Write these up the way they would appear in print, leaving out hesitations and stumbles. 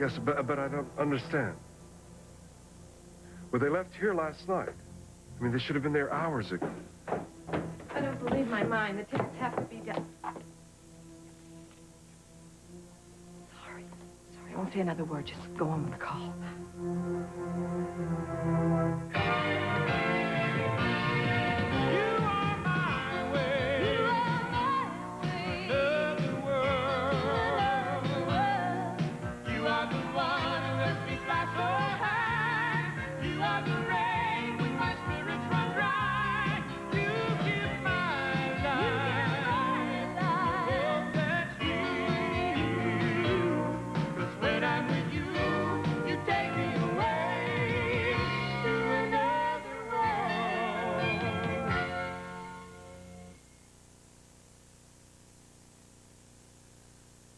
Yes, but I don't understand. Well, they left here last night. I mean, they should have been there hours ago. I don't believe my mind. The tickets have to be done. Sorry. I won't say another word. Just go on with the call.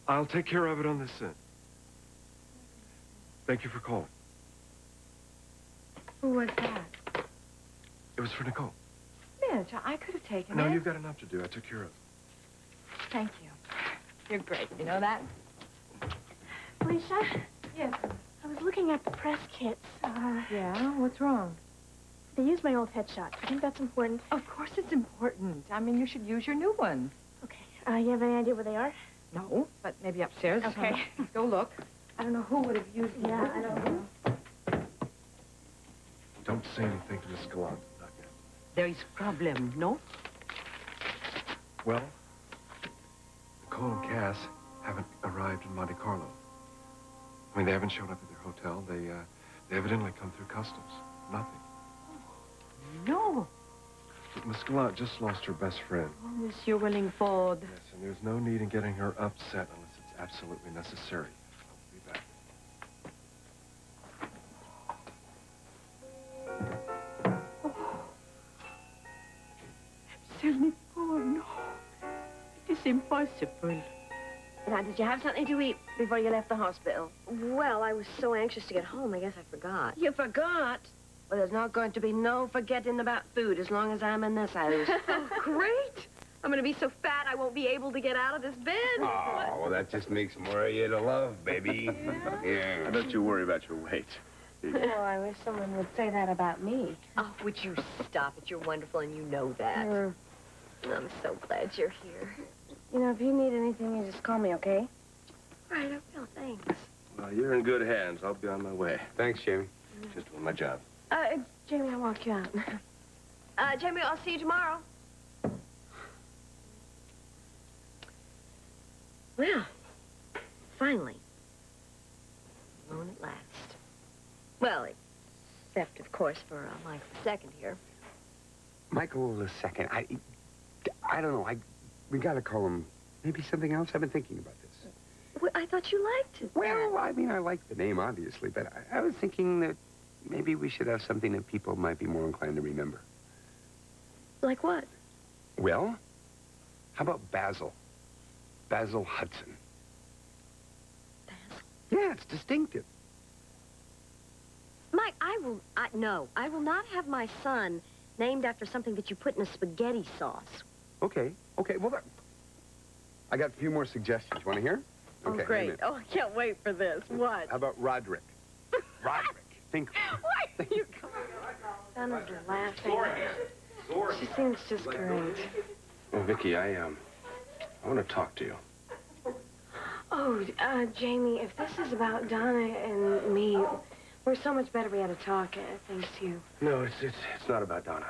I'll take care of it on this end. Thank you for calling. Who was that? It was for Nicole. Mitch, I could have taken it. No, you've got enough to do. I took care of it. Thank you. You're great. You know that? Felicia? Yes. I was looking at the press kits. Yeah? What's wrong? They used my old headshots. I think that's important. Of course it's important. I mean, you should use your new ones. Okay. You have any idea where they are? No, but maybe upstairs. Okay. Go look. I don't know who would have used them. Yeah, I don't know. Don't say anything to Miss Gallant. Not yet. There is problem, no? Well, Nicole and Cass haven't arrived in Monte Carlo. I mean, they haven't shown up at their hotel. They evidently come through customs. Nothing. No. But Miss Gallant just lost her best friend. Oh, Monsieur Wellingford. Yes, and there's no need in getting her upset unless it's absolutely necessary. I'll be back. Oh, no. It is impossible. Now, did you have something to eat before you left the hospital? Well, I was so anxious to get home, I guess I forgot. You forgot? Well, there's not going to be no forgetting about food as long as I'm in this house. Oh, great. I'm going to be so fat I won't be able to get out of this bed. Oh, well, that just makes more of you to love, baby. Yeah. I don't you worry about your weight. Oh, I wish someone would say that about me. Oh, would you stop it? You're wonderful, and you know that. I'm so glad you're here. You know, if you need anything, you just call me, okay? All right, I will. Thanks. Well, you're in good hands. I'll be on my way. Thanks, Jamie. Just doing my job. Jamie, I'll walk you out. Jamie, I'll see you tomorrow. Well, finally. Alone at last. Well, except, of course, for Michael II here. Michael II. I don't know. We gotta call him maybe something else. I've been thinking about this. Well, I thought you liked it. Well, I mean, I like the name, obviously, but I was thinking that maybe we should have something that people might be more inclined to remember. Like what? Well, how about Basil? Basil Hudson. Basil? Yeah, it's distinctive. Mike, no, I will not have my son named after something that you put in a spaghetti sauce. Okay, well, I got a few more suggestions. You want to hear? Okay, Oh, great. Oh, I can't wait for this. What? How about Roderick? Roderick. Think. Why are you coming? Donna's laughing. She seems just great. Well, Vicky, I want to talk to you. Oh, Jamie, if this is about Donna and me, we're so much better we had to talk, thanks to you. No, it's not about Donna.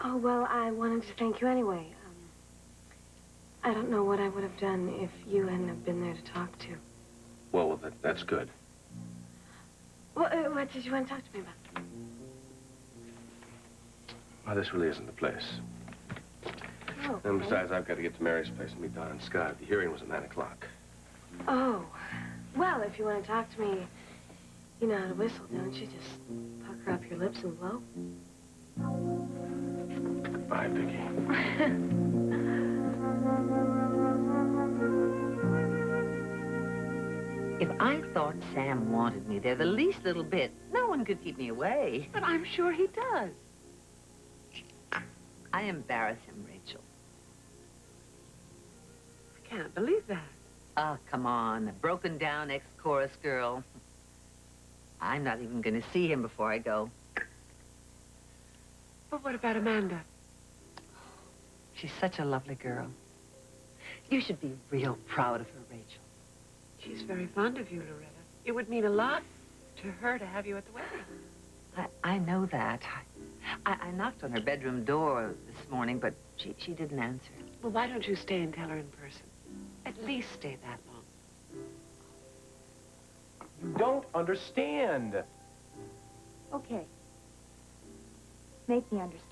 Oh, well, I wanted to thank you anyway. I don't know what I would have done if you hadn't have been there to talk to. Well, that's good. What did you want to talk to me about? Well, this really isn't the place. Oh, And besides, I've got to get to Mary's place and meet Donna and Scott. The hearing was at 9 o'clock. Oh. Well, if you want to talk to me, you know how to whistle, don't you? Just pucker up your lips and blow. Bye, Vicky. If I thought Sam wanted me there the least little bit, no one could keep me away. But I'm sure he does. I embarrass him, Rachel. I can't believe that. Oh, come on. A broken-down ex-chorus girl. I'm not even going to see him before I go. But what about Amanda? She's such a lovely girl. You should be real proud of her, Rachel. She's very fond of you, Loretta. It would mean a lot to her to have you at the wedding. I know that. I knocked on her bedroom door this morning, but she didn't answer. Well, why don't you stay and tell her in person? At least stay that long. You don't understand. Okay. Make me understand.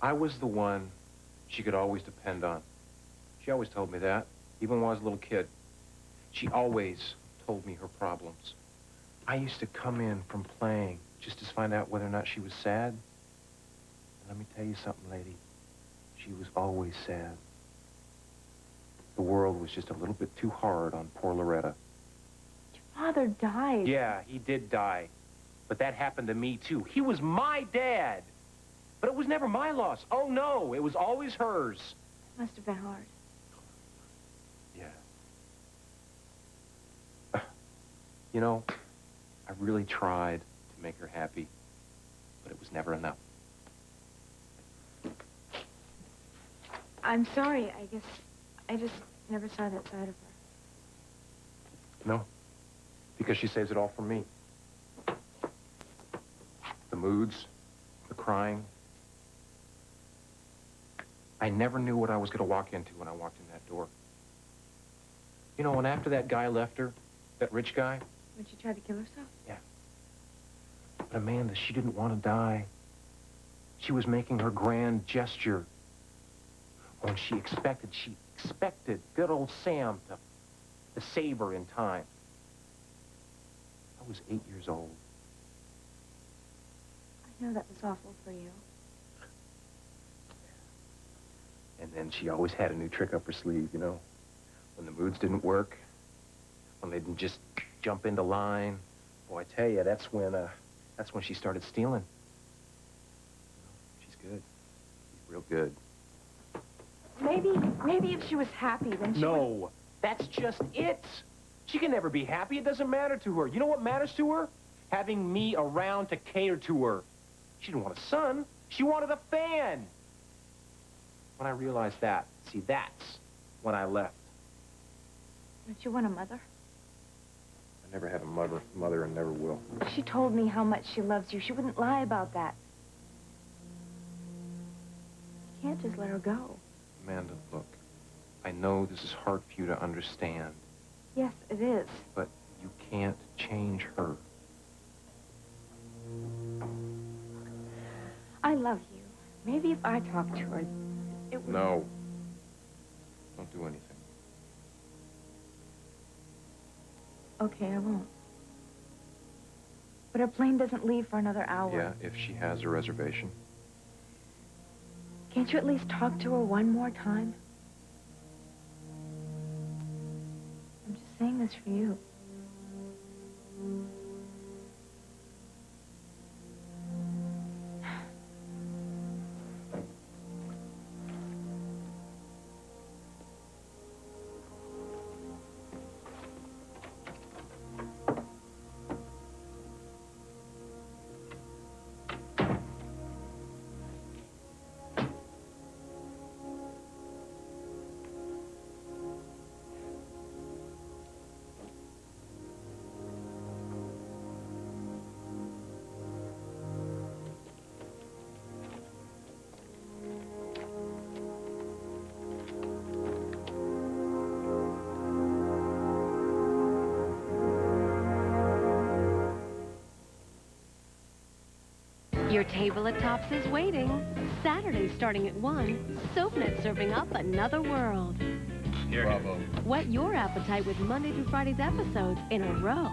I was the one she could always depend on. She always told me that, even when I was a little kid. She always told me her problems. I used to come in from playing just to find out whether or not she was sad. And let me tell you something, lady. She was always sad. The world was just a little bit too hard on poor Loretta. Your father died. Yeah, he did die. But that happened to me, too. He was my dad. But it was never my loss. Oh, no. It was always hers. It must have been hard. Yeah. You know, I really tried to make her happy, but it was never enough. I'm sorry. I guess I just never saw that side of her. No, because she saves it all from me. The moods, the crying. I never knew what I was going to walk into when I walked in that door. You know, and after that guy left her, that rich guy. When she tried to kill herself? Yeah. But Amanda, she didn't want to die. She was making her grand gesture. Oh, and she expected good old Sam to save her in time. I was 8 years old. I know that was awful for you. And then she always had a new trick up her sleeve, you know? When the moods didn't work, when they didn't just jump into line. Boy, I tell you, that's when she started stealing. She's good. She's real good. Maybe if she was happy, then she would... No, that's just it. She can never be happy. It doesn't matter to her. You know what matters to her? Having me around to cater to her. She didn't want a son. She wanted a fan. When I realized that, see, that's when I left. Don't you want a mother? I never had a mother and never will. She told me how much she loves you. She wouldn't lie about that. You can't just let her go. Amanda, look, I know this is hard for you to understand. Yes, it is. But you can't change her. I love you. Maybe if I talked to her, it would... No. Don't do anything. Okay, I won't. But her plane doesn't leave for another hour. Yeah, if she has a reservation. Can't you at least talk to her one more time? I'm just saying this for you. Your table at Tops is waiting. Saturday starting at 1, SoapNet serving up another world. Bravo. Whet your appetite with Monday through Friday's episodes in a row.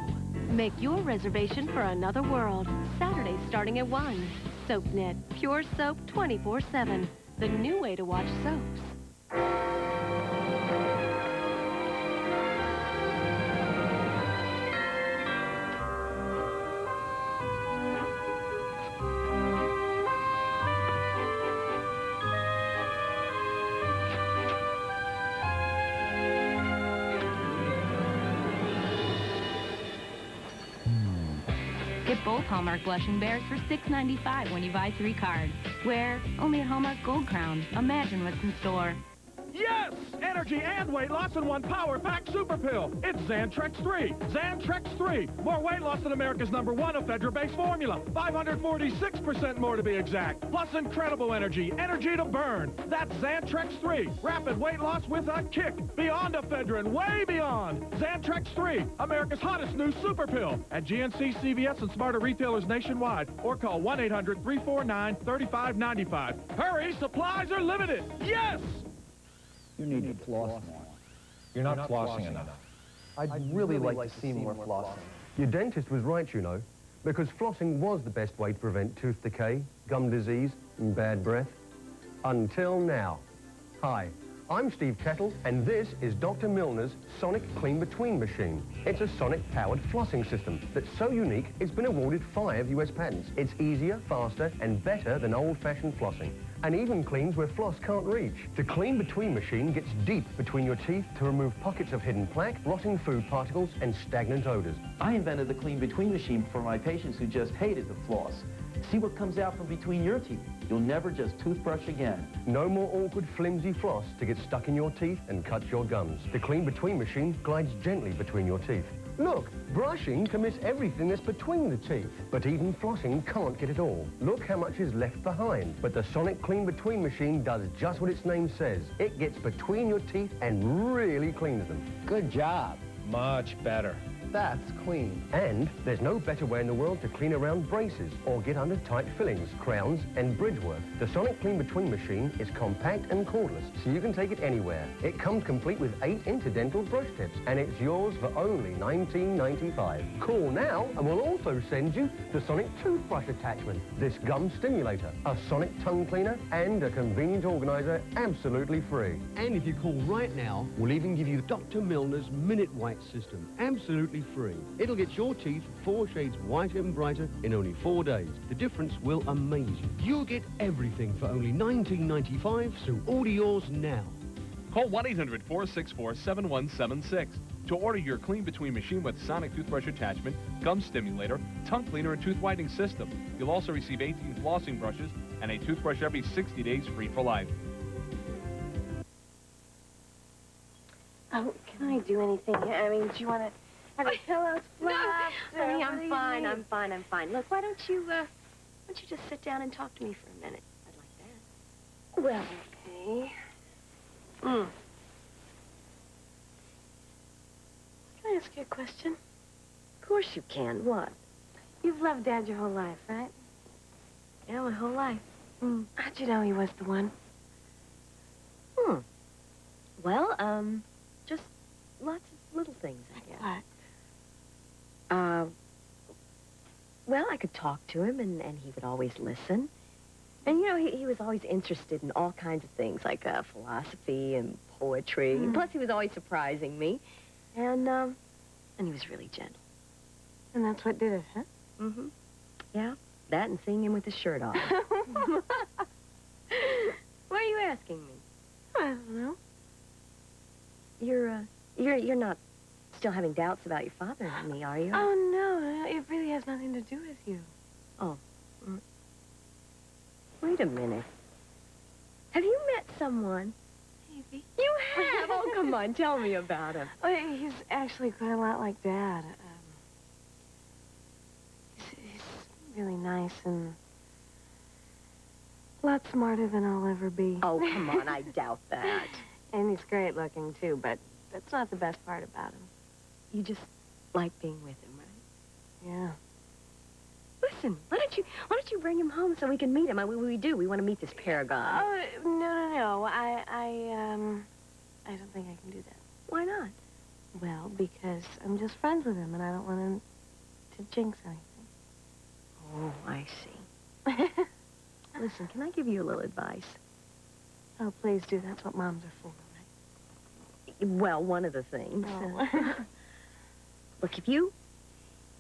Make your reservation for Another World. Saturday starting at 1. SoapNet, pure soap 24/7. The new way to watch soaps. Get both Hallmark blushing bears for $6.95 when you buy 3 cards. Where? Only at Hallmark Gold Crown. Imagine what's in store. Yes! Energy and weight loss in one power pack super pill. It's Xantrex 3. Xantrex 3. More weight loss than America's #1 ephedra-based formula. 546% more to be exact. Plus incredible energy. Energy to burn. That's Xantrex 3. Rapid weight loss with a kick. Beyond ephedra and way beyond. Xantrex 3. America's hottest new super pill. At GNC, CVS, and smarter retailers nationwide. Or call 1-800-349-3595. Hurry, supplies are limited. Yes! You need to floss more. You're not flossing enough. I'd really like to see more flossing. Your dentist was right, you know, because flossing was the best way to prevent tooth decay, gum disease, and bad breath. Until now. Hi, I'm Steve Kettle, and this is Dr. Milner's Sonic Clean Between machine. It's a sonic-powered flossing system that's so unique, it's been awarded 5 US patents. It's easier, faster, and better than old-fashioned flossing, and even cleans where floss can't reach. The Clean Between machine gets deep between your teeth to remove pockets of hidden plaque, rotting food particles, and stagnant odors. I invented the Clean Between machine for my patients who just hated the floss. See what comes out from between your teeth. You'll never just toothbrush again. No more awkward, flimsy floss to get stuck in your teeth and cut your gums. The Clean Between machine glides gently between your teeth. Look, brushing can miss everything that's between the teeth, but even flossing can't get it all. Look how much is left behind. But the Sonic Clean Between machine does just what its name says. It gets between your teeth and really cleans them. Good job. Much better. That's clean. And there's no better way in the world to clean around braces or get under tight fillings, crowns, and bridge work. The Sonic Clean Between machine is compact and cordless, so you can take it anywhere. It comes complete with 8 interdental brush tips, and it's yours for only $19.95. Call now, and we'll also send you the Sonic toothbrush attachment, this gum stimulator, a Sonic tongue cleaner, and a convenient organizer absolutely free. And if you call right now, we'll even give you Dr. Milner's Minute White system, absolutely free. It'll get your teeth 4 shades whiter and brighter in only 4 days. The difference will amaze you. You'll get everything for only $19.95, so order yours now. Call 1-800-464-7176 to order your Clean Between machine with Sonic toothbrush attachment, gum stimulator, tongue cleaner, and tooth whitening system. You'll also receive 18 flossing brushes and a toothbrush every 60 days free for life. Oh, can I do anything? I mean, do you want to have your pillows fluffed? No, honey, I'm fine. I'm fine. Look, why don't you just sit down and talk to me for a minute? I'd like that. Well, okay. Can I ask you a question? Of course you can. What? You've loved Dad your whole life, right? Yeah, my whole life. How'd you know he was the one? Well, just lots of little things, I guess. What? Well, I could talk to him, and he would always listen. And, you know, he was always interested in all kinds of things, like philosophy and poetry. Plus, he was always surprising me. And he was really gentle. And that's what did it, huh? Mm-hmm. Yeah, that and seeing him with his shirt off. Why are you asking me? I don't know. You're not still having doubts about your father and me, are you? Oh, no, it really has nothing to do with you. Oh. Wait a minute. Have you met someone? Maybe. You have? Oh, come on, tell me about him. Oh, he's actually quite a lot like Dad. He's really nice and a lot smarter than I'll ever be. Oh, come on, I doubt that. And he's great looking, too, but that's not the best part about him. You just like being with him, right? Yeah. Listen, why don't you bring him home so we can meet him? We do. We want to meet this paragon. Oh, no. I don't think I can do that. Why not? Well, because I'm just friends with him, and I don't want him to jinx anything. Oh, I see. Listen, can I give you a little advice? Oh, please do. That's what moms are for, right? Well, one of the things. Oh. Look, if you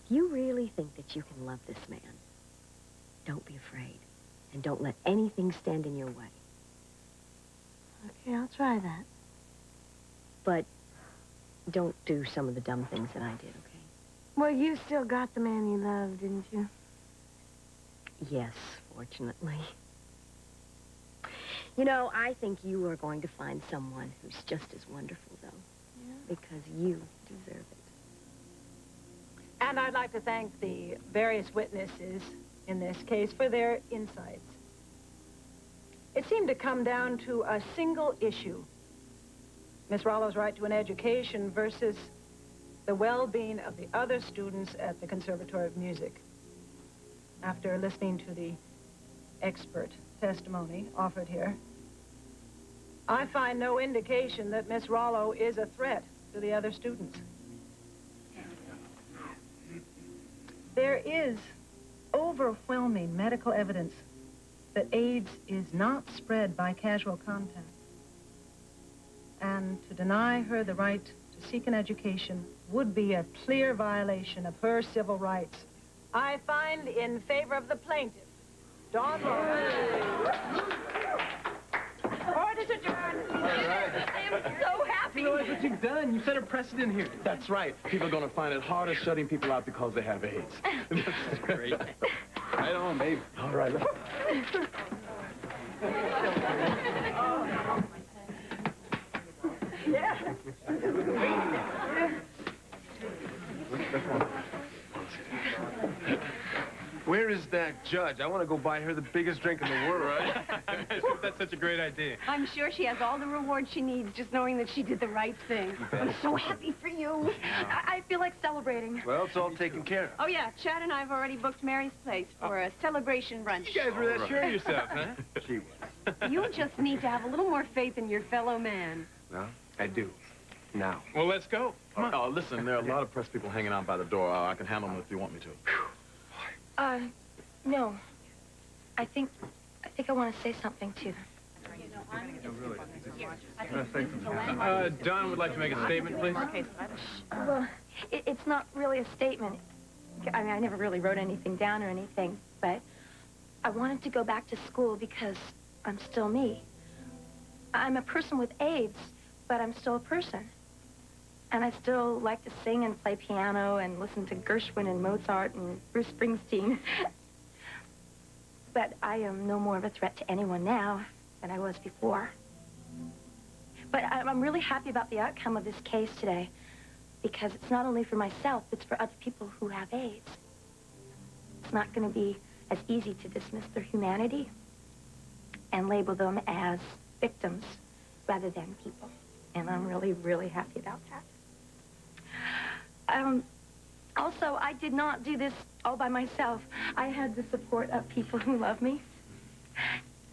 really think that you can love this man, don't be afraid. And don't let anything stand in your way. Okay, I'll try that. But don't do some of the dumb things that I did, okay? Well, you still got the man you loved, didn't you? Yes, fortunately. You know, I think you are going to find someone who's just as wonderful, though. Yeah. Because you deserve it. And I'd like to thank the various witnesses in this case for their insights. It seemed to come down to a single issue. Miss Rollo's right to an education versus the well-being of the other students at the Conservatory of Music. After listening to the expert testimony offered here, I find no indication that Miss Rollo is a threat to the other students. There is overwhelming medical evidence that AIDS is not spread by casual contact. And to deny her the right to seek an education would be a clear violation of her civil rights. I find in favor of the plaintiff, Dawn Rollo. Court is adjourned. All right. I am so happy. Look what you've done. You set a precedent here. That's right. People are going to find it harder shutting people out because they have AIDS. That's great. Right on, babe. All right. Yeah. Where is that judge? I want to go buy her the biggest drink in the world. Right? That's such a great idea. I'm sure she has all the reward she needs just knowing that she did the right thing. I'm so happy for you. I feel like celebrating. Well, it's all taken care of. Oh, yeah. Chad and I have already booked Mary's place for a celebration brunch. You guys were that sure of yourself, huh? She was. You just need to have a little more faith in your fellow man. Well, I do. Now. Well, let's go. Come on. Listen, there are a lot of press people hanging out by the door. I can handle them if you want me to. No. I think I want to say something to them. Don would like to make a statement, please. Well, it's not really a statement. I mean, I never really wrote anything down or anything, but I wanted to go back to school because I'm still me. I'm a person with AIDS, but I'm still a person. And I still like to sing and play piano and listen to Gershwin and Mozart and Bruce Springsteen. But I am no more of a threat to anyone now than I was before. But I'm really happy about the outcome of this case today because it's not only for myself, it's for other people who have AIDS. It's not going to be as easy to dismiss their humanity and label them as victims rather than people. And I'm really, really happy about that. Also, I did not do this all by myself. I had the support of people who love me.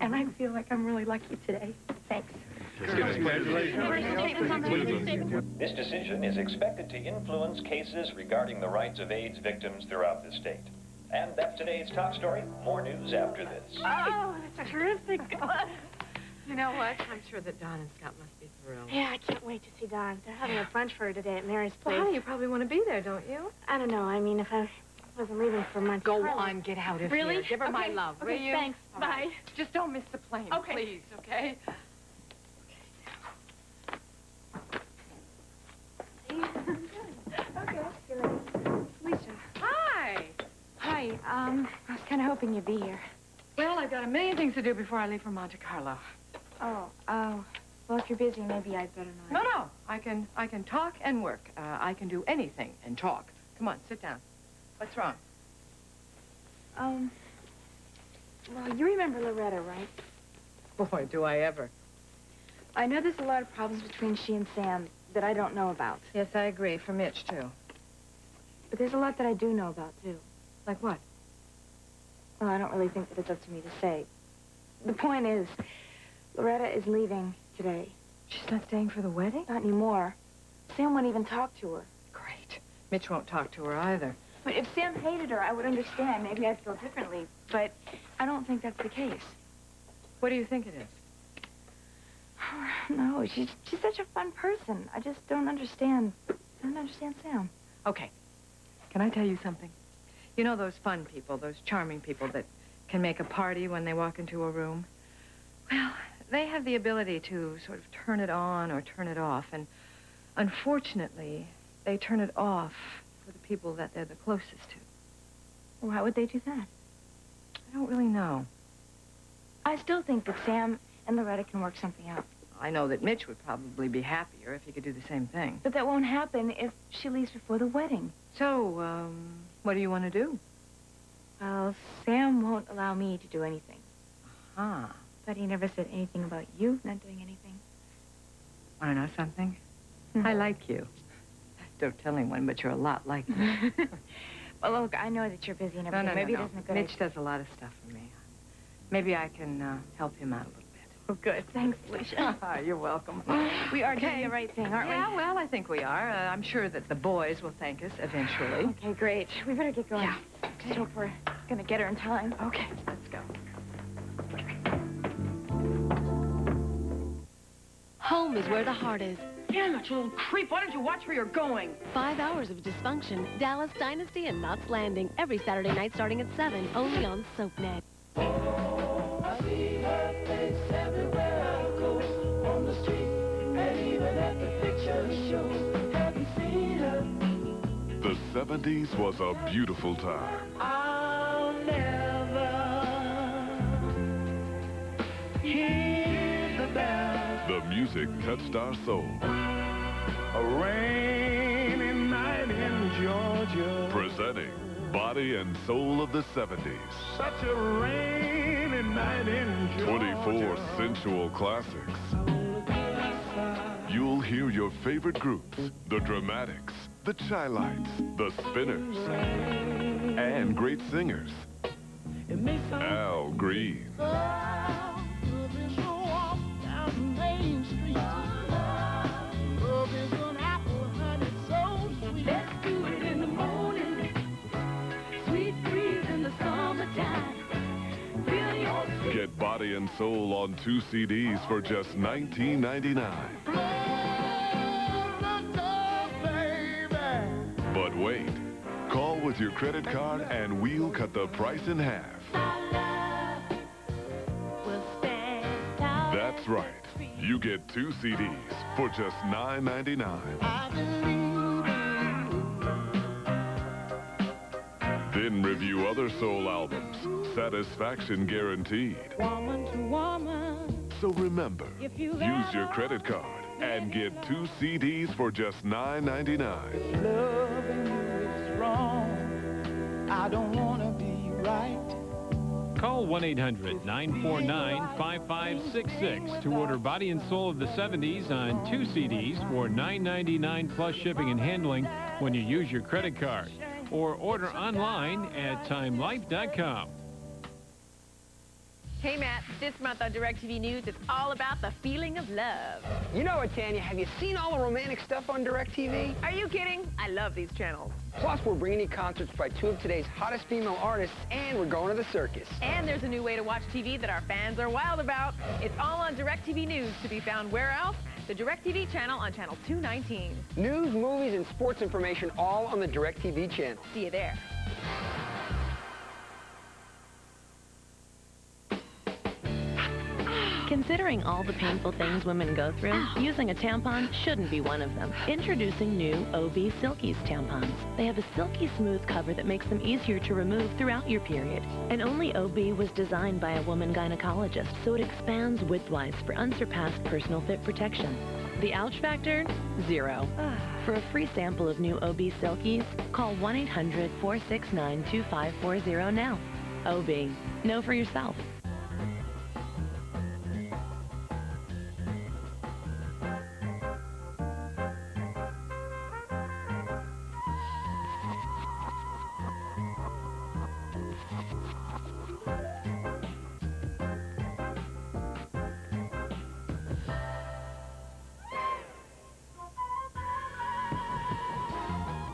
And I feel like I'm really lucky today. Thanks. This decision is expected to influence cases regarding the rights of AIDS victims throughout the state. And that's today's top story. More news after this. Oh, that's terrific. You know what? I'm sure that Don and Scott must be thrilled. Yeah, I can't wait to see Dawn. They're having a brunch for her today at Mary's place. Well, you probably want to be there, don't you? I don't know. I mean, if I wasn't leaving for Monte Go Carlo. on, get out of Really? here. Give her my Okay. love, Okay, will you? thanks. All Bye. right. Just don't miss the plane, Okay. please, okay? Okay. See you later. Lisa. Hi. Hi. I was kind of hoping you'd be here. Well, I've got a million things to do before I leave for Monte Carlo. Oh. Well, if you're busy, maybe I'd better not. No. I can talk and work. I can do anything and talk. Come on, sit down. What's wrong? Well, you remember Loretta, right? Boy, do I ever. I know there's a lot of problems between she and Sam that I don't know about. Yes, I agree. For Mitch, too. But there's a lot that I do know about, too. Like what? Well, I don't really think that it's up to me to say. The point is, Loretta is leaving today. She's not staying for the wedding? Not anymore. Sam won't even talk to her. Great. Mitch won't talk to her either. But if Sam hated her, I would understand. Maybe I'd feel differently. But I don't think that's the case. What do you think it is? No, she's such a fun person. I just don't understand. I don't understand Sam. Okay. Can I tell you something? You know those fun people, those charming people that can make a party when they walk into a room? Well, they have the ability to sort of turn it on or turn it off. And unfortunately, they turn it off for the people that they're the closest to. Why would they do that? I don't really know. I still think that Sam and Loretta can work something out. I know that Mitch would probably be happier if he could do the same thing. But that won't happen if she leaves before the wedding. So, what do you want to do? Well, Sam won't allow me to do anything. Ah. But he never said anything about you not doing anything. Want to know something? I like you. Don't tell anyone, but you're a lot like me. Well, look, I know that you're busy and everything. Maybe it isn't a good Mitch idea. does a lot of stuff for me. Maybe I can help him out a little bit. Oh, good. Thanks, Alicia. You're welcome. We are doing the right thing, aren't we? Yeah, well, I think we are. I'm sure that the boys will thank us eventually. Okay, great. We better get going. Yeah. Just hope we're going to get her in time. Okay, let's go. Home is where the heart is. Damn it, you little creep. Why don't you watch where you're going? 5 hours of dysfunction. Dallas Dynasty and Knots Landing. Every Saturday night starting at 7, only on SoapNet. I see her face everywhere I go, on the street and even at the picture show. Have you seen her? The 70s was a beautiful time. I'll never hear the bell. The music touched our soul. A rainy night in Georgia. Presenting Body and Soul of the 70s. Such a rainy night in Georgia. 24 sensual classics. You'll hear your favorite groups, the Dramatics, the Chi-Lites, the Spinners, and great singers. Al Green. Get Body and Soul on 2 CDs for just $19.99. But wait, call with your credit card and we'll cut the price in half. That's right. You get 2 CDs for just $9.99. Then review other soul albums. Satisfaction guaranteed. Woman to woman. So remember, use your credit card and get 2 CDs for just $9.99. Loving you is wrong. I don't want to be right. Call 1-800-949-5566 to order Body and Soul of the 70s on 2 CDs for $9.99 plus shipping and handling when you use your credit card. Or order online at TimeLife.com. Hey, Matt, this month on DirecTV News, it's all about the feeling of love. You know it, Tanya. Have you seen all the romantic stuff on DirecTV? Are you kidding? I love these channels. Plus, we're bringing you concerts by 2 of today's hottest female artists, and we're going to the circus. And there's a new way to watch TV that our fans are wild about. It's all on DirecTV News, to be found where else? The DirecTV channel on channel 219. News, movies, and sports information all on the DirecTV channel. See you there. Considering all the painful things women go through, using a tampon shouldn't be one of them. Introducing new OB Silkies tampons. They have a silky smooth cover that makes them easier to remove throughout your period. And only OB was designed by a woman gynecologist, so it expands widthwise for unsurpassed personal fit protection. The ouch factor? 0. For a free sample of new OB Silkies, call 1-800-469-2540 now. OB. Know for yourself.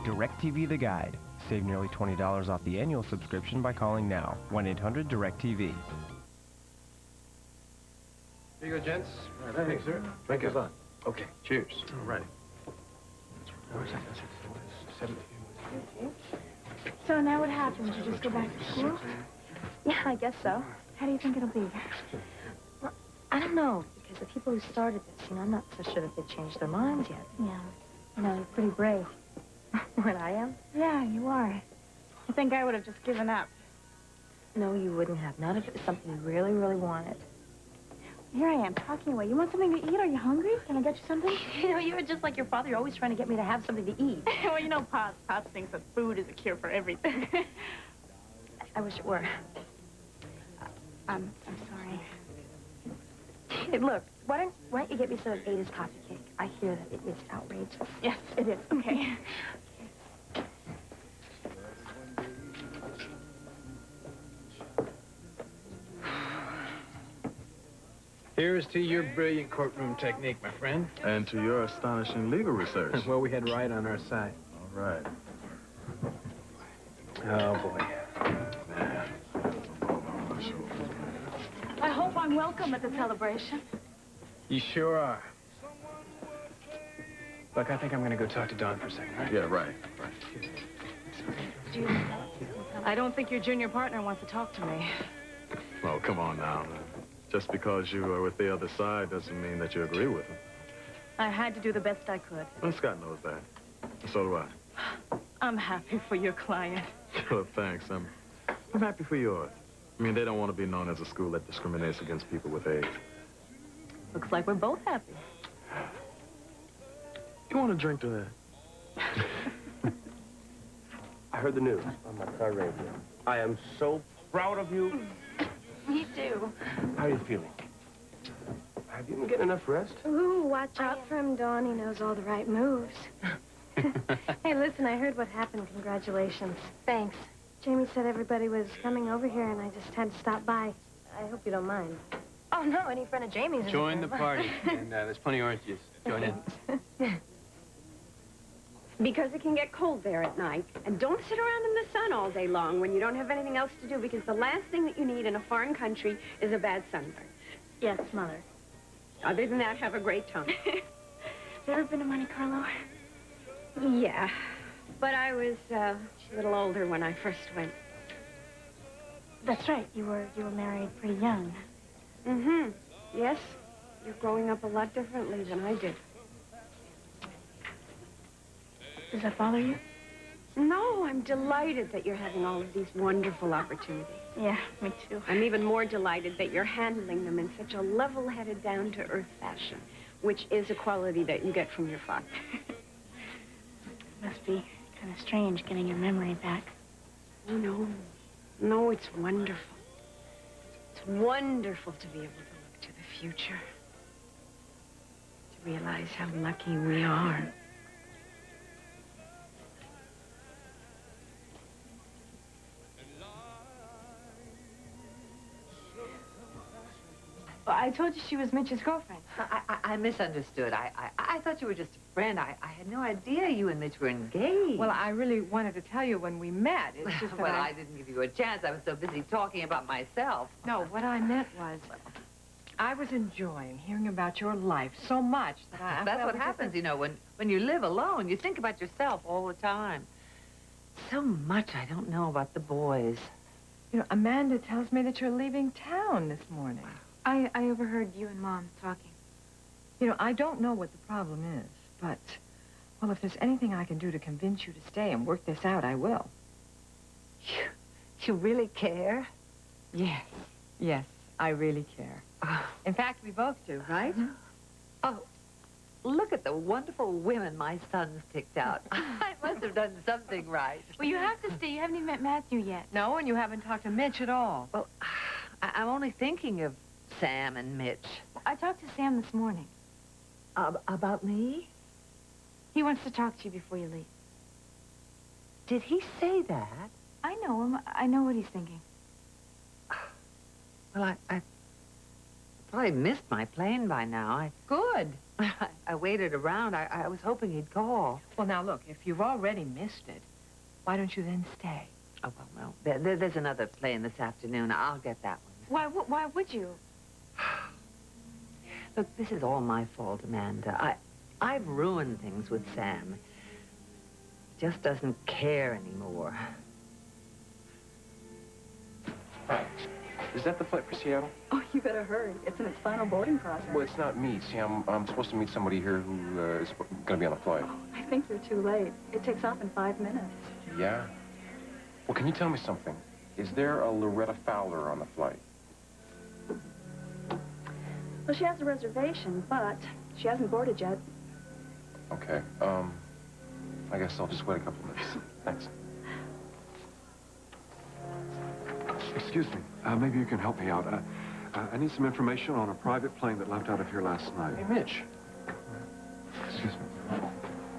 DirecTV The Guide. Save nearly $20 off the annual subscription by calling now. 1-800-DirecTV. Here you go, gents. Thank you, sir. Drink it. Okay, cheers. All right. So now what happens? You just go back to school? Yeah, I guess so. How do you think it'll be? Well, I don't know, because the people who started this, I'm not so sure that they've changed their minds yet. Yeah. They're pretty brave. What, I am? Yeah, you are. I think I would have just given up. No, you wouldn't have. Not if it was something you really, really wanted. Here I am, talking away. You want something to eat? Are you hungry? Can I get you something? You know, you're just like your father. You're always trying to get me to have something to eat. Well, you know, Pops thinks that food is a cure for everything. I wish it were. I'm sorry. Hey, look, why don't you get me some of Ada's coffee cake? I hear that it is outrageous. Yes, it is. Okay. Here's to your brilliant courtroom technique, my friend. And to your astonishing legal research. Well, we had right on our side. All right. Oh, boy. I hope I'm welcome at the celebration. You sure are. Look, I think I'm going to go talk to Dawn for a second, right? Yeah, right. I don't think your junior partner wants to talk to me. Oh, come on now. Just because you are with the other side doesn't mean that you agree with him. I had to do the best I could. Well, Scott knows that. And so do I. I'm happy for your client. Well, thanks. I'm happy for yours. I mean, they don't want to be known as a school that discriminates against people with AIDS. Looks like we're both happy. You want to drink to that? I heard the news on my car radio. I am so proud of you. Me too. How are you feeling? Have you been getting enough rest? Ooh, watch out for him, Dawn. He knows all the right moves. Hey, listen, I heard what happened. Congratulations. Thanks. Jamie said everybody was coming over here, and I just had to stop by. I hope you don't mind. Oh, no, any friend of Jamie's. Join the party, and there's plenty of orange juice. Join in. Because it can get cold there at night. And don't sit around in the sun all day long when you don't have anything else to do, because the last thing that you need in a foreign country is a bad sunburn. Yes, Mother. Other than that, have a great time. Have you ever been to Monte Carlo? Yeah, but I was a little older when I first went. That's right. You were married pretty young. Mm-hmm. Yes, you're growing up a lot differently than I did. Does that bother you? No, I'm delighted that you're having all of these wonderful opportunities. Yeah, me too. I'm even more delighted that you're handling them in such a level-headed, down-to-earth fashion, which is a quality that you get from your father. Must be kind of strange getting your memory back. Oh, no. No, it's wonderful. It's wonderful to be able to look to the future. To realize how lucky we are. Well, I told you she was Mitch's girlfriend. I misunderstood. I thought you were just a friend. I had no idea you and Mitch were engaged. Well, I really wanted to tell you when we met. It's just that well, I didn't give you a chance. I was so busy talking about myself. No, what I meant was, I was enjoying hearing about your life so much that I... That's what happens, you know, when you live alone. You think about yourself all the time. So much I don't know about the boys. You know, Amanda tells me that you're leaving town this morning. I overheard you and Mom talking. You know, I don't know what the problem is, but, well, if there's anything I can do to convince you to stay and work this out, I will. You really care? Yes. Yes, I really care. In fact, we both do, right? Oh, look at the wonderful women my son's picked out. I must have done something right. Well, you have to stay. You haven't even met Matthew yet. No, and you haven't talked to Mitch at all. Well, I'm only thinking of Sam and Mitch. I talked to Sam this morning. About me? He wants to talk to you before you leave. Did he say that? I know him. I know what he's thinking. Well, I probably missed my plane by now. Good. I waited around. I was hoping he'd call. Well, now, look, if you've already missed it, why don't you then stay? Oh, well, no. There's another plane this afternoon. I'll get that one. Why would you? Look, this is all my fault, Amanda. I've ruined things with Sam. He just doesn't care anymore. Is that the flight for Seattle? Oh, you better hurry. It's in its final boarding process. Well, it's not me. See, I'm supposed to meet somebody here who is going to be on the flight. Oh, I think you're too late. It takes off in 5 minutes. Yeah? Well, can you tell me something? Is there a Loretta Fowler on the flight? Well, she has a reservation, but she hasn't boarded yet. Okay. I guess I'll just wait a couple minutes. Thanks. Excuse me. Maybe you can help me out. I need some information on a private plane that left out of here last night. Hey, Mitch. Excuse me.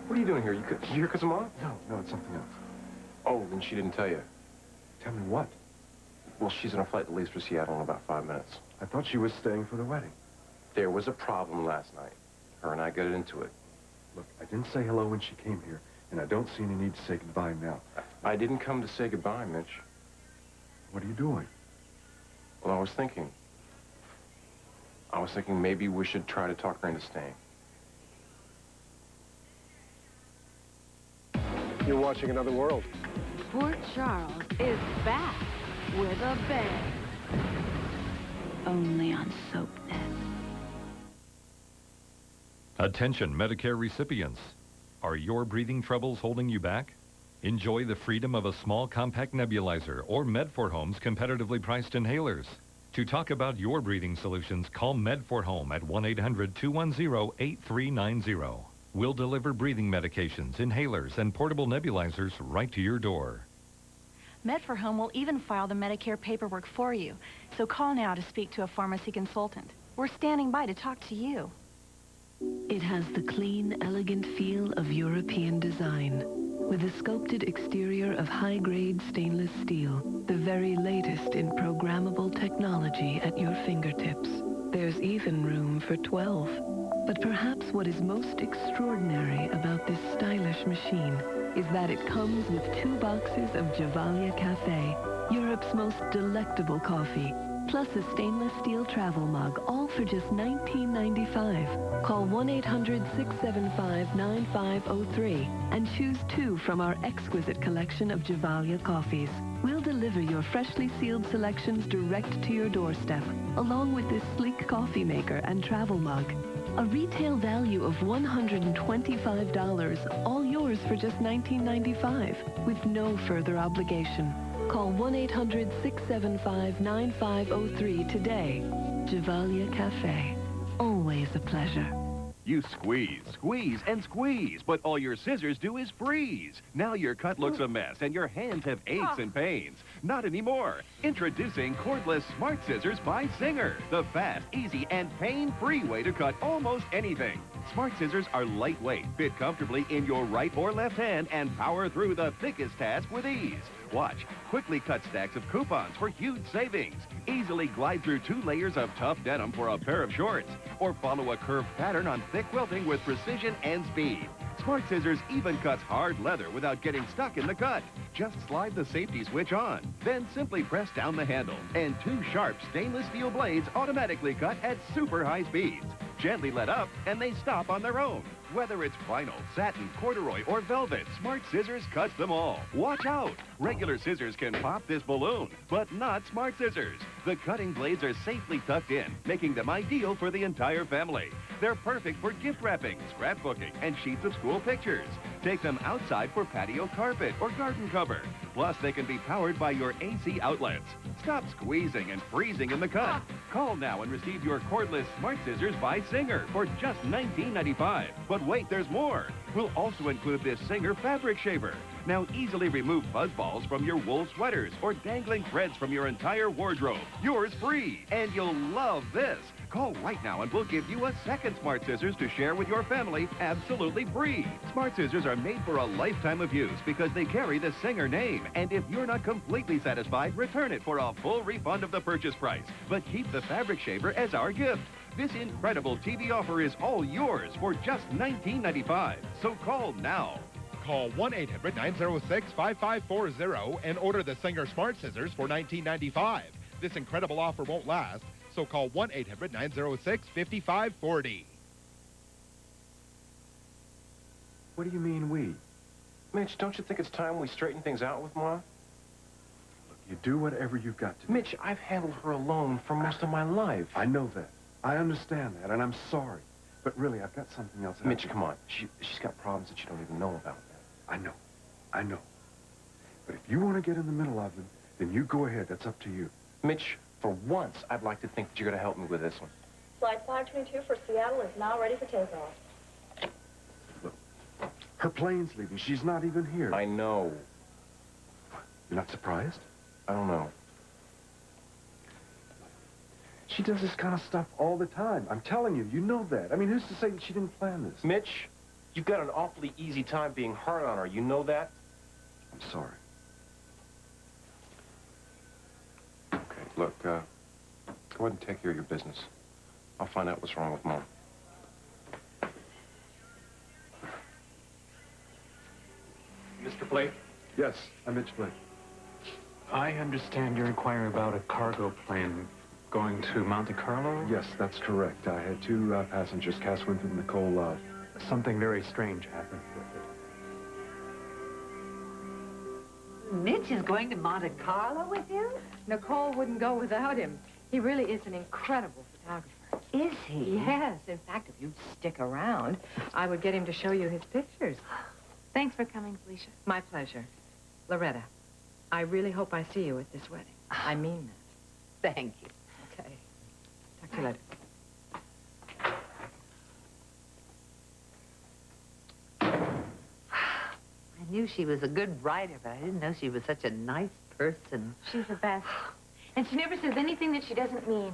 What are you doing here? You here because of Mom? No, it's something else. Oh, then she didn't tell you. Tell me what? Well, she's on a flight that leaves for Seattle in about 5 minutes. I thought she was staying for the wedding. There was a problem last night. Her and I got into it. Look, I didn't say hello when she came here, and I don't see any need to say goodbye now. I didn't come to say goodbye, Mitch. What are you doing? Well, I was thinking maybe we should try to talk her into staying. You're watching Another World. Port Charles is back with a bang. Only on SoapNet. Attention Medicare recipients. Are your breathing troubles holding you back? Enjoy the freedom of a small compact nebulizer or Med4Home's competitively priced inhalers. To talk about your breathing solutions, call Med4Home at 1-800-210-8390. We'll deliver breathing medications, inhalers, and portable nebulizers right to your door. Med4Home will even file the Medicare paperwork for you. So call now to speak to a pharmacy consultant. We're standing by to talk to you. It has the clean, elegant feel of European design, with a sculpted exterior of high-grade stainless steel, the very latest in programmable technology at your fingertips. There's even room for 12. But perhaps what is most extraordinary about this stylish machine is that it comes with 2 boxes of Javalia Cafe, Europe's most delectable coffee, plus a stainless steel travel mug, all for just $19.95. Call 1-800-675-9503 and choose 2 from our exquisite collection of Javalia coffees. We'll deliver your freshly sealed selections direct to your doorstep, along with this sleek coffee maker and travel mug. A retail value of $125, all yours for just $19.95, with no further obligation. Call 1-800-675-9503 today. Javalia Cafe. Always a pleasure. You squeeze, squeeze, and squeeze, but all your scissors do is freeze. Now your cut looks a mess, and your hands have aches and pains. Not anymore. Introducing cordless Smart Scissors by Singer, the fast, easy, and pain-free way to cut almost anything. Smart Scissors are lightweight, fit comfortably in your right or left hand, and power through the thickest task with ease. Watch. Quickly cut stacks of coupons for huge savings. Easily glide through 2 layers of tough denim for a pair of shorts. Or follow a curved pattern on thick quilting with precision and speed. Smart Scissors even cuts hard leather without getting stuck in the cut. Just slide the safety switch on. Then simply press down the handle. And 2 sharp stainless steel blades automatically cut at super high speeds. Gently let up, and they stop on their own. Whether it's vinyl, satin, corduroy, or velvet, Smart Scissors cuts them all. Watch out! Regular scissors can pop this balloon, but not Smart Scissors. The cutting blades are safely tucked in, making them ideal for the entire family. They're perfect for gift wrapping, scrapbooking, and sheets of school pictures. Take them outside for patio carpet or garden cover. Plus, they can be powered by your AC outlets. Stop squeezing and freezing in the cut. Call now and receive your cordless Smart Scissors by Singer for just $19.95. But wait, there's more. We'll also include this Singer fabric shaver. Now easily remove fuzz balls from your wool sweaters or dangling threads from your entire wardrobe. Yours free, and you'll love this. Call right now and we'll give you a second Smart Scissors to share with your family absolutely free. Smart Scissors are made for a lifetime of use because they carry the Singer name. And if you're not completely satisfied, return it for a full refund of the purchase price. But keep the fabric shaver as our gift. This incredible TV offer is all yours for just $19.95. So call now. Call 1-800-906-5540 and order the Singer Smart Scissors for $19.95. This incredible offer won't last, so call 1-800-906-5540. What do you mean, we? Mitch, don't you think it's time we straighten things out with Ma? Look, You do whatever you've got to do. Mitch, I've handled her alone for most of my life. I know that. I understand that, and I'm sorry. But really, I've got something else. Mitch, come on. She's got problems that you don't even know about. I know. I know. But if you want to get in the middle of them, then you go ahead. That's up to you. Mitch, for once, I'd like to think that you're going to help me with this one. Flight 522 for Seattle is now ready for takeoff. Her plane's leaving. She's not even here. I know. You're not surprised? I don't know. She does this kind of stuff all the time. I'm telling you, you know that. I mean, who's to say that she didn't plan this? Mitch, you've got an awfully easy time being hard on her. You know that? I'm sorry. Okay, look, go ahead and take care of your business. I'll find out what's wrong with Mom. Mr. Blake? Yes, I'm Mitch Blake. I understand you're inquiring about a cargo plane going to Monte Carlo? Yes, that's correct. I had two passengers, Cass Winford and Nicole Love. Something very strange happened with it. Mitch is going to Monte Carlo with you? Nicole wouldn't go without him. He really is an incredible photographer. Is he? Yes. In fact, if you'd stick around, I would get him to show you his pictures. Thanks for coming, Felicia. My pleasure. Loretta, I really hope I see you at this wedding. I mean that. Thank you. Okay. Talk to you later. I knew she was a good writer, but I didn't know she was such a nice person. She's the best. And she never says anything that she doesn't mean.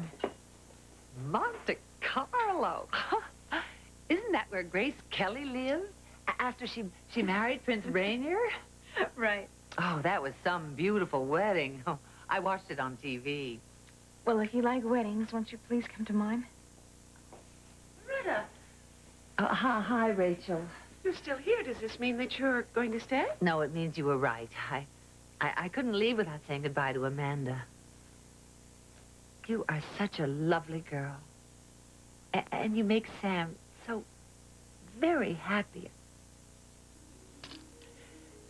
Monte Carlo. Isn't that where Grace Kelly lived after she married Prince Rainier? Right. Oh, that was some beautiful wedding. Oh, I watched it on TV. Well, if you like weddings, won't you please come to mine? Loretta, Hi, Rachel. you're still here. Does this mean that you're going to stay? No, it means you were right. I couldn't leave without saying goodbye to Amanda. You are such a lovely girl. And you make Sam so very happy.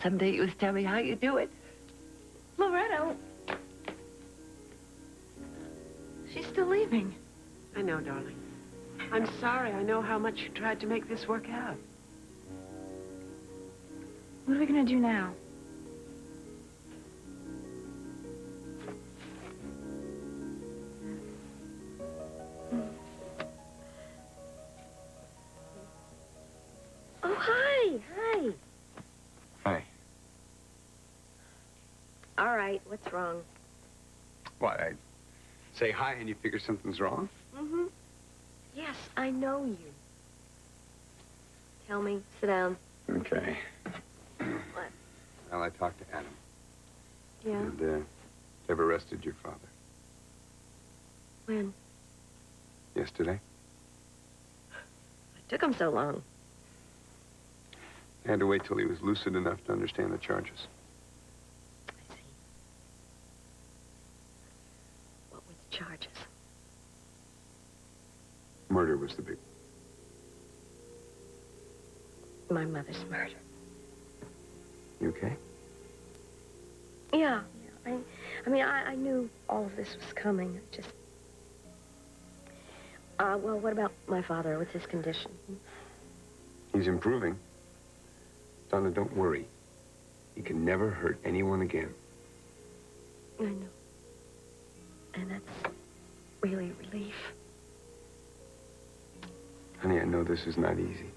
Someday you must tell me how you do it. Loretta. She's still leaving. I know, darling. I'm sorry. I know how much you tried to make this work out. What are we going to do now? Oh, hi. Hi. Hi. All right, what's wrong? What, I say hi and you figure something's wrong? Mm-hmm. Yes, I know you. Tell me. Sit down. Okay. What? Well, I talked to Adam. Yeah? And, they've arrested your father. When? Yesterday. It took him so long. I had to wait till he was lucid enough to understand the charges. I see. What were the charges? Murder was the big... My mother's murder. You okay? Yeah. I mean, I knew all of this was coming. It just... well, what about my father? What's his condition? He's improving. Donna, don't worry. He can never hurt anyone again. I know. And that's really a relief. Honey, I know this is not easy.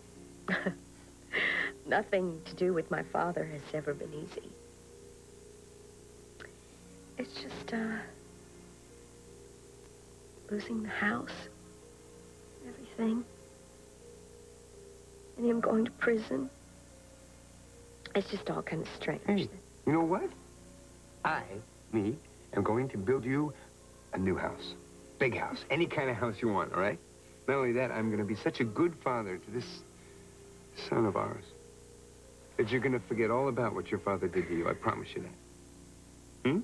Nothing to do with my father has ever been easy. It's just, losing the house, everything, and him going to prison. It's just all kind of strange. Hey, you know what? Me, am going to build you a new house. Big house. Any kind of house you want, all right? Not only that, I'm going to be such a good father to this son of ours that you're going to forget all about what your father did to you. I promise you that. Hmm?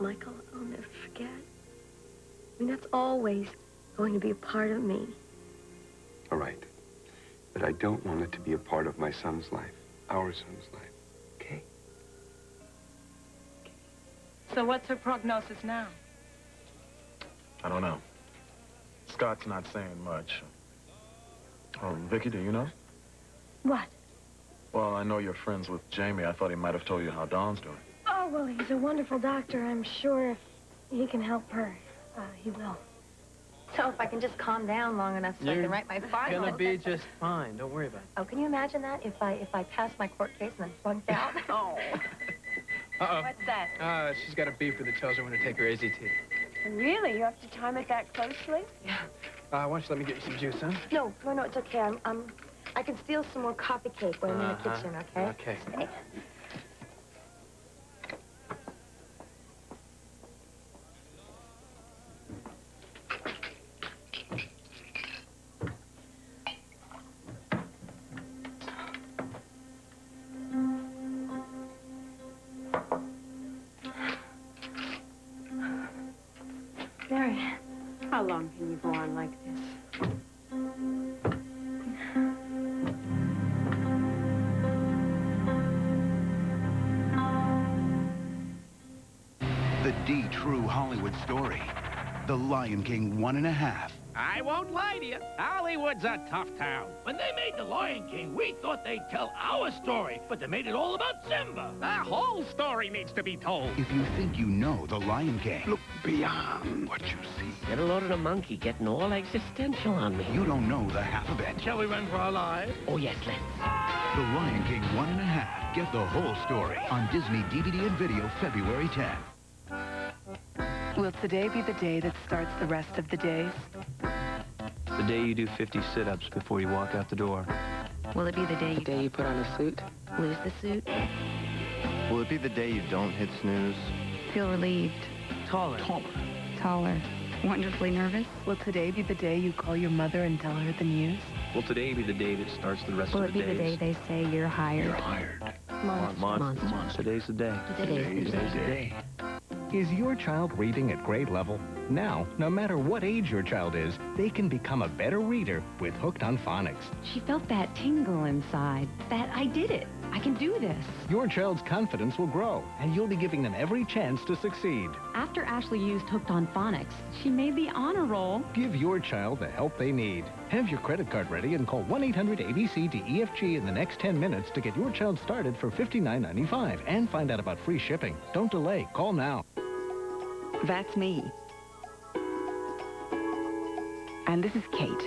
Michael, I'll never forget. I mean, that's always going to be a part of me. All right. But I don't want it to be a part of my son's life, our son's life. Okay? So what's her prognosis now? I don't know. Scott's not saying much. Oh, Vicky, do you know? What? Well, I know you're friends with Jamie. I thought he might have told you how Dawn's doing. Oh, well, he's a wonderful doctor. I'm sure if he can help her, he will. So if I can just calm down long enough so I can write my final... Gonna be just fine. Don't worry about it. Oh, can you imagine that? If I pass my court case and then flunked out? Oh. Uh-oh. What's that? She's got a beeper that tells her when to take her AZT. Really? You have to time it that closely? Yeah. Why don't you let me get you some juice, huh? No, it's okay. I can steal some more coffee cake when I'm in the kitchen, okay? Okay. Stay. Mary. How long can you go on like this? The D-True Hollywood story. The Lion King 1.5. I won't lie to you. Hollywood's a tough town. When they made The Lion King, we thought they'd tell our story, but they made it all about Simba. The whole story needs to be told. If you think you know The Lion King, look beyond what you see. Get a load of the monkey getting all existential on me. You don't know the half of it. Shall we run for our lives? Oh, yes, let's. The Lion King 1.5. Get the whole story on Disney DVD and video February 10th. Will today be the day that starts the rest of the days? The day you do 50 sit-ups before you walk out the door. Will it be the day you put on a suit? lose the suit? Will it be the day you don't hit snooze? Feel relieved? Taller. Taller? Wonderfully nervous? Will today be the day you call your mother and tell her the news? Will today be the day that starts the rest Will of it the be days? the day they say you're hired? You're hired. Monster. Today's the day. Today's the day. Is your child reading at grade level? Now, no matter what age your child is, they can become a better reader with Hooked on Phonics. She felt that tingle inside. That I did it. I can do this. Your child's confidence will grow, and you'll be giving them every chance to succeed. After Ashley used Hooked on Phonics, she made the honor roll. Give your child the help they need. Have your credit card ready and call 1-800-ABC-DEFG in the next 10 minutes to get your child started for $59.95 and find out about free shipping. Don't delay. Call now. That's me. And this is Kate.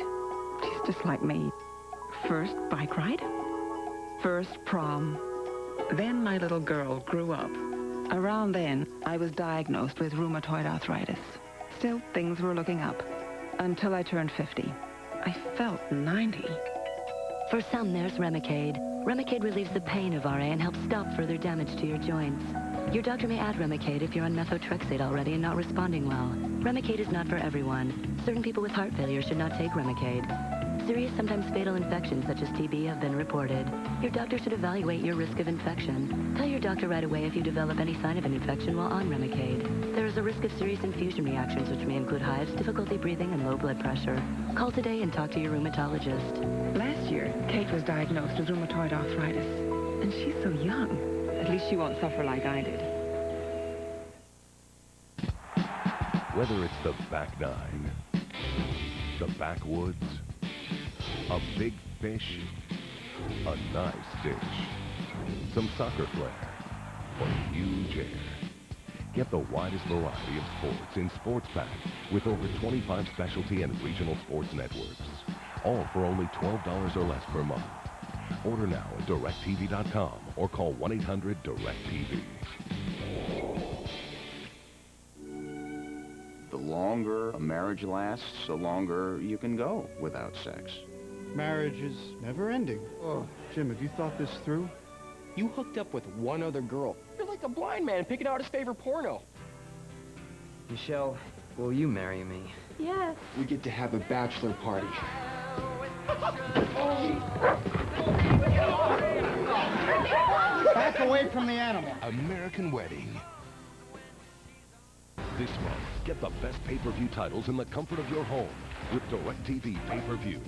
She's just like me. First bike ride. First prom. Then my little girl grew up. Around then, I was diagnosed with rheumatoid arthritis. Still, things were looking up. Until I turned 50. I felt 90. For some, there's Remicade. Remicade relieves the pain of RA and helps stop further damage to your joints. Your doctor may add Remicade if you're on methotrexate already and not responding well. Remicade is not for everyone. Certain people with heart failure should not take Remicade. Serious, sometimes fatal infections such as TB have been reported. Your doctor should evaluate your risk of infection. Tell your doctor right away if you develop any sign of an infection while on Remicade. There is a risk of serious infusion reactions which may include hives, difficulty breathing, and low blood pressure. Call today and talk to your rheumatologist. Last year, Kate was diagnosed with rheumatoid arthritis. And she's so young. At least she won't suffer like I did. Whether it's the back nine, the backwoods, a big fish, a nice dish, some soccer flair, or huge air. Get the widest variety of sports in Sports Pack with over 25 specialty and regional sports networks. All for only $12 or less per month. Order now at DirecTV.com or call 1-800-DIRECTV. The longer a marriage lasts, the longer you can go without sex. Marriage is never ending. Oh, Jim, have you thought this through? You hooked up with one other girl. You're like a blind man picking out his favorite porno. Michelle, will you marry me? Yes. We get to have a bachelor party. Back away from the animal. American Wedding. This month, get the best pay-per-view titles in the comfort of your home with DirecTV Pay-Per-View.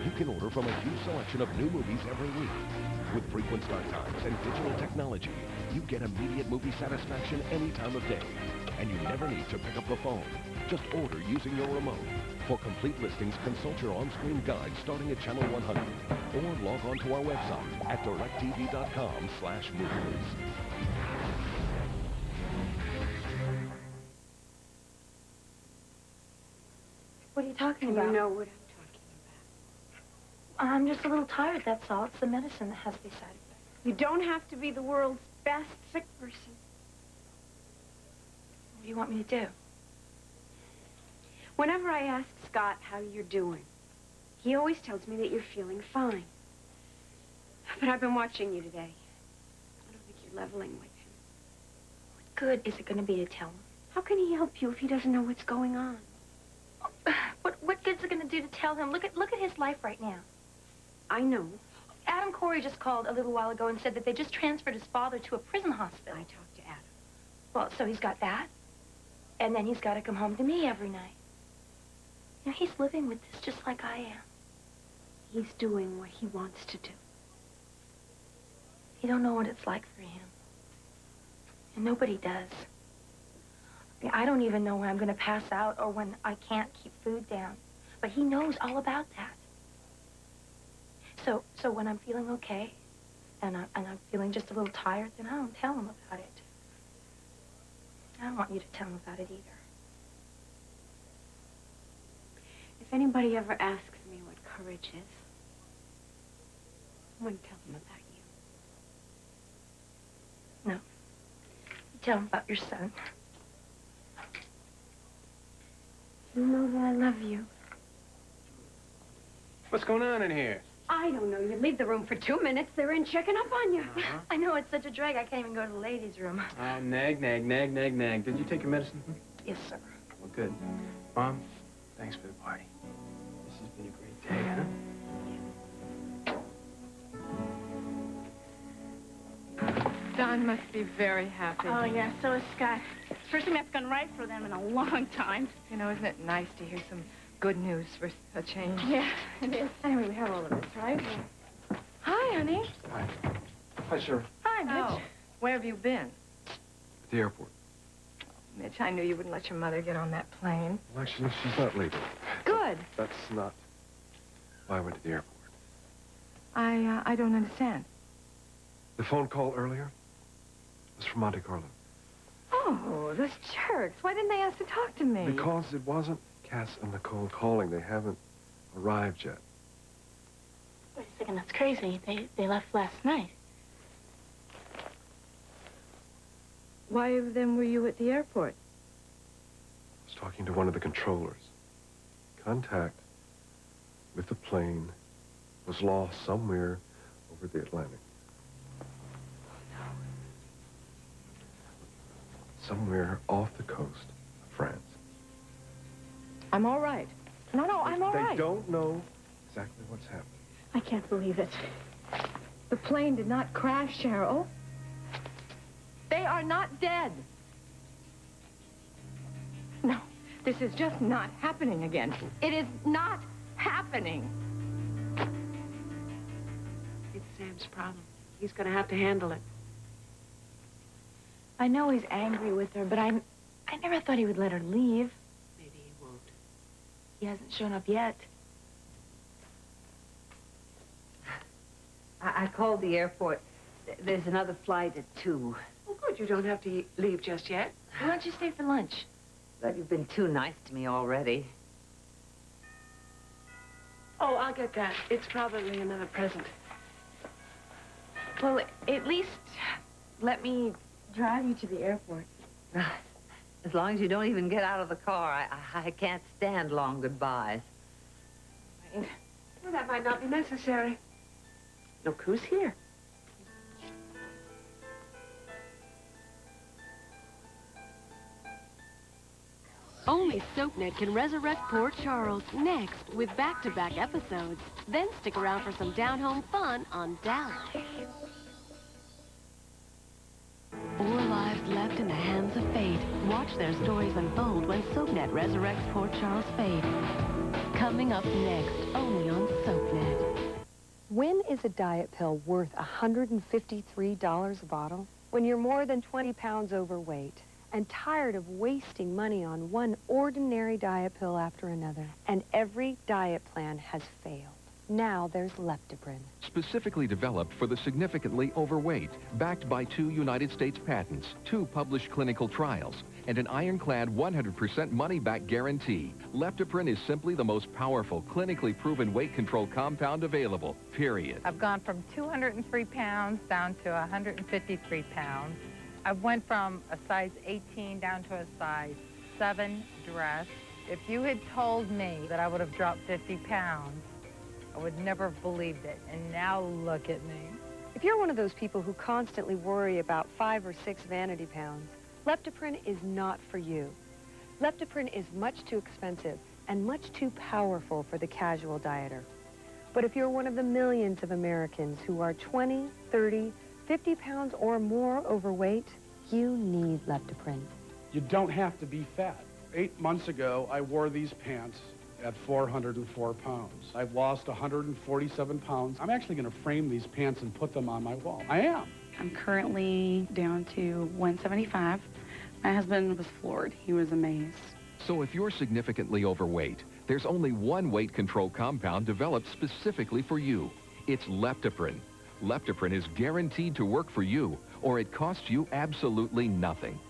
You can order from a huge selection of new movies every week. With frequent start times and digital technology, you get immediate movie satisfaction any time of day. And you never need to pick up the phone. Just order using your remote. For complete listings, consult your on-screen guide starting at channel 100 or log on to our website at directtv.com/movies. What are you talking about? You know what I'm I'm just a little tired, that's all. It's the medicine that has these side effects. You don't have to be the world's best sick person. What do you want me to do? Whenever I ask Scott how you're doing, he always tells me that you're feeling fine. But I've been watching you today. I don't think you're leveling with him. What good is it going to be to tell him? How can he help you if he doesn't know what's going on? What good's it going to do to tell him? Look at his life right now. I know. Adam Corey just called a little while ago and said that they just transferred his father to a prison hospital. I talked to Adam. Well, so he's got that. And then he's got to come home to me every night. You know, he's living with this just like I am. He's doing what he wants to do. You don't know what it's like for him. And nobody does. I mean, I don't even know when I'm going to pass out or when I can't keep food down. But he knows all about that. So when I'm feeling okay, and I'm feeling just a little tired, then I don't tell him about it. I don't want you to tell him about it either. If anybody ever asks me what courage is, I wouldn't tell them about you. No. You tell him about your son. You know that I love you. What's going on in here? I don't know. You leave the room for 2 minutes, they're in checking up on you. I know, it's such a drag. I can't even go to the ladies' room. Oh, nag. Did you take your medicine? Yes, sir. Well, good. Mom, thanks for the party. This has been a great day, huh? Don must be very happy. Oh, yeah, so is Scott. First thing that's gone right for them in a long time. You know, isn't it nice to hear some good news for a change? Yeah, it is. Anyway, we have all of this, right? Yeah. Hi, honey. Hi. Hi, sir. Hi, Mitch. Where have you been? At the airport. Mitch, I knew you wouldn't let your mother get on that plane. Well, actually, she's not leaving. Good. That's not why I went to the airport. I don't understand. The phone call earlier was from Monte Carlo. Oh, those jerks. Why didn't they ask to talk to me? Because it wasn't Cass and Nicole calling. They haven't arrived yet. Wait a second, that's crazy. They left last night. Why then were you at the airport? I was talking to one of the controllers. Contact with the plane was lost somewhere over the Atlantic. Somewhere off the coast of France. I'm all right. No, I'm all right. They don't know exactly what's happening. I can't believe it. The plane did not crash, Cheryl. They are not dead. No, this is just not happening again. It is not happening. It's Sam's problem. He's going to have to handle it. I know he's angry with her, but I never thought he would let her leave. Maybe he won't. He hasn't shown up yet. I called the airport. There's another flight at 2. Oh, good. You don't have to leave just yet. Why don't you stay for lunch? But you've been too nice to me already. Oh, I'll get that. It's probably another present. Well, at least let me drive you to the airport. As long as you don't even get out of the car, I can't stand long goodbyes. Well, that might not be necessary. Look who's here. Only SoapNet can resurrect Port Charles next with back-to-back episodes. Then stick around for some down-home fun on Dallas. Four lives left in the hands of fate. Watch their stories unfold when SoapNet resurrects Port Charles' fate. Coming up next, only on SoapNet. When is a diet pill worth $153 a bottle? When you're more than 20 pounds overweight and tired of wasting money on one ordinary diet pill after another, and every diet plan has failed. Now there's Leptoprin. Specifically developed for the significantly overweight, backed by 2 United States patents, 2 published clinical trials, and an ironclad 100% money-back guarantee. Leptoprin is simply the most powerful, clinically proven weight control compound available, period. I've gone from 203 pounds down to 153 pounds. I went from a size 18 down to a size 7 dress. If you had told me that I would have dropped 50 pounds, I would never have believed it. And now look at me. If you're one of those people who constantly worry about 5 or 6 vanity pounds, Leptoprin is not for you. Leptoprin is much too expensive and much too powerful for the casual dieter. But if you're one of the millions of Americans who are 20, 30, 50 pounds or more overweight, you need Leptoprin. You don't have to be fat. 8 months ago, I wore these pants at 404 pounds. I've lost 147 pounds. I'm actually going to frame these pants and put them on my wall. I am. I'm currently down to 175. My husband was floored. He was amazed. So if you're significantly overweight, there's only one weight control compound developed specifically for you. It's Leptoprin. Leptoprin is guaranteed to work for you, or it costs you absolutely nothing.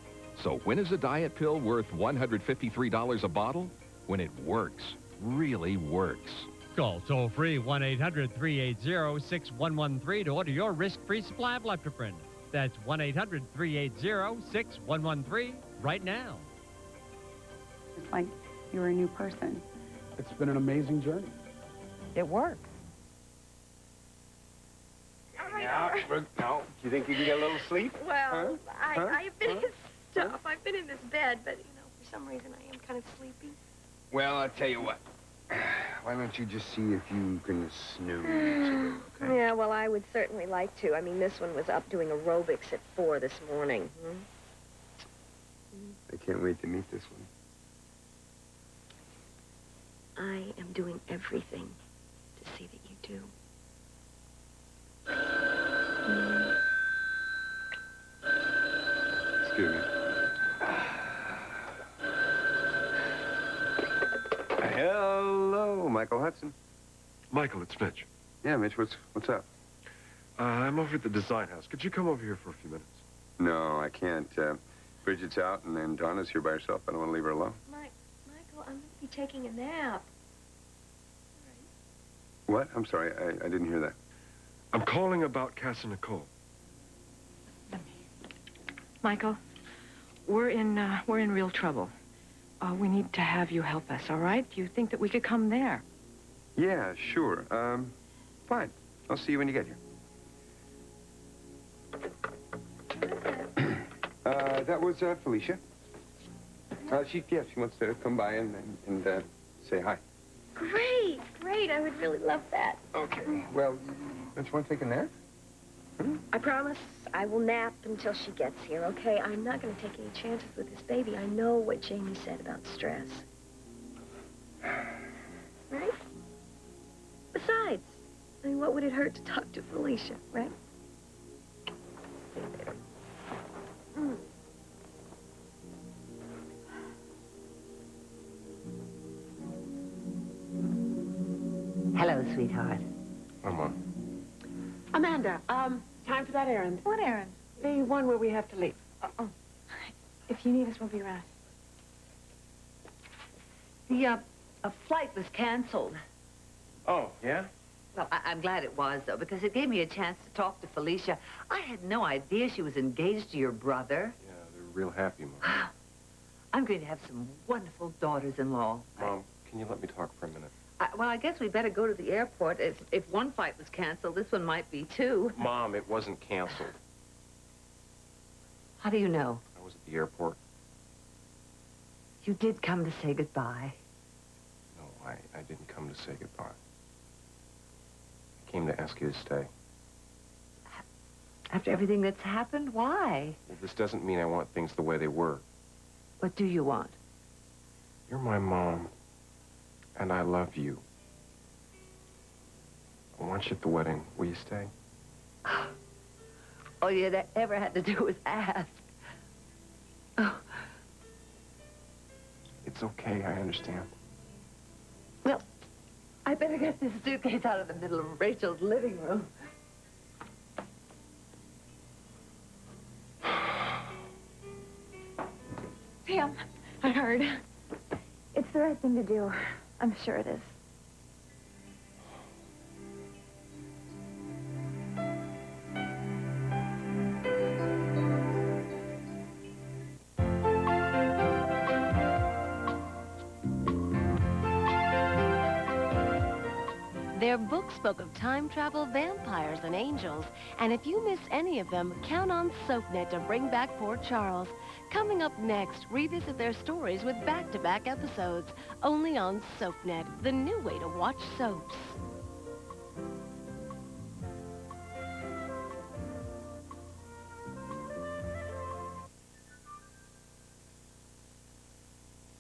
So when is a diet pill worth $153 a bottle? When it works, really works. Call toll-free 1-800-380-6113 to order your risk-free supply of Leptoprin. That's 1-800-380-6113 right now. It's like you're a new person. It's been an amazing journey. It works. Now, do you think you can get a little sleep? Well, Huh? I've been in stuff. I've been in this bed, but, you know, for some reason I am kind of sleepy. Well, I'll tell you what. Why don't you just see if you can snooze a little, okay? Yeah, well, I would certainly like to. I mean, this one was up doing aerobics at 4 this morning. I can't wait to meet this one. I am doing everything to see that you do. Excuse me. Hello, Michael Hudson. Michael, it's Mitch. Yeah, Mitch, what's up? I'm over at the design house. Could you come over here for a few minutes? No, I can't. Bridget's out, and then Donna's here by herself. I don't want to leave her alone. Michael, I'm going to be taking a nap. What? I'm sorry, I didn't hear that. I'm calling about Cass and Nicole. Michael, we're in real trouble. We need to have you help us, all right? Do you think that we could come there? Yeah, sure. Fine. I'll see you when you get here. That was Felicia. She wants to come by and say hi. Great. I would really love that. Okay. Well, don't you want to take a nap? I promise I will nap until she gets here, okay? I'm not going to take any chances with this baby. I know what Jamie said about stress. Right? Besides, I mean, what would it hurt to talk to Felicia, right? Hello, sweetheart. Come on. Amanda, time for that errand. What errand? The one where we have to leave. If you need us, we'll be right. The flight was canceled. Oh, yeah? Well, I'm glad it was, though, because it gave me a chance to talk to Felicia. I had no idea she was engaged to your brother. Yeah, they're real happy, Mom. I'm going to have some wonderful daughters-in-law. Mom, can you let me talk for a minute? Well, I guess we better go to the airport. If one flight was canceled, this one might be, too. Mom, it wasn't canceled. How do you know? I was at the airport. You did come to say goodbye. No, I didn't come to say goodbye. I came to ask you to stay. After everything that's happened, why? Well, this doesn't mean I want things the way they were. What do you want? You're my mom. And I love you. I want you at the wedding. Will you stay? All you ever had to do was ask. Oh. It's okay, I understand. Well, I better get this suitcase out of the middle of Rachel's living room. Sam, I heard. It's the right thing to do. I'm sure it is. Their books spoke of time travel, vampires, and angels. And if you missed any of them, count on SoapNet to bring back Port Charles. Coming up next, revisit their stories with back-to-back episodes. Only on SoapNet, the new way to watch soaps.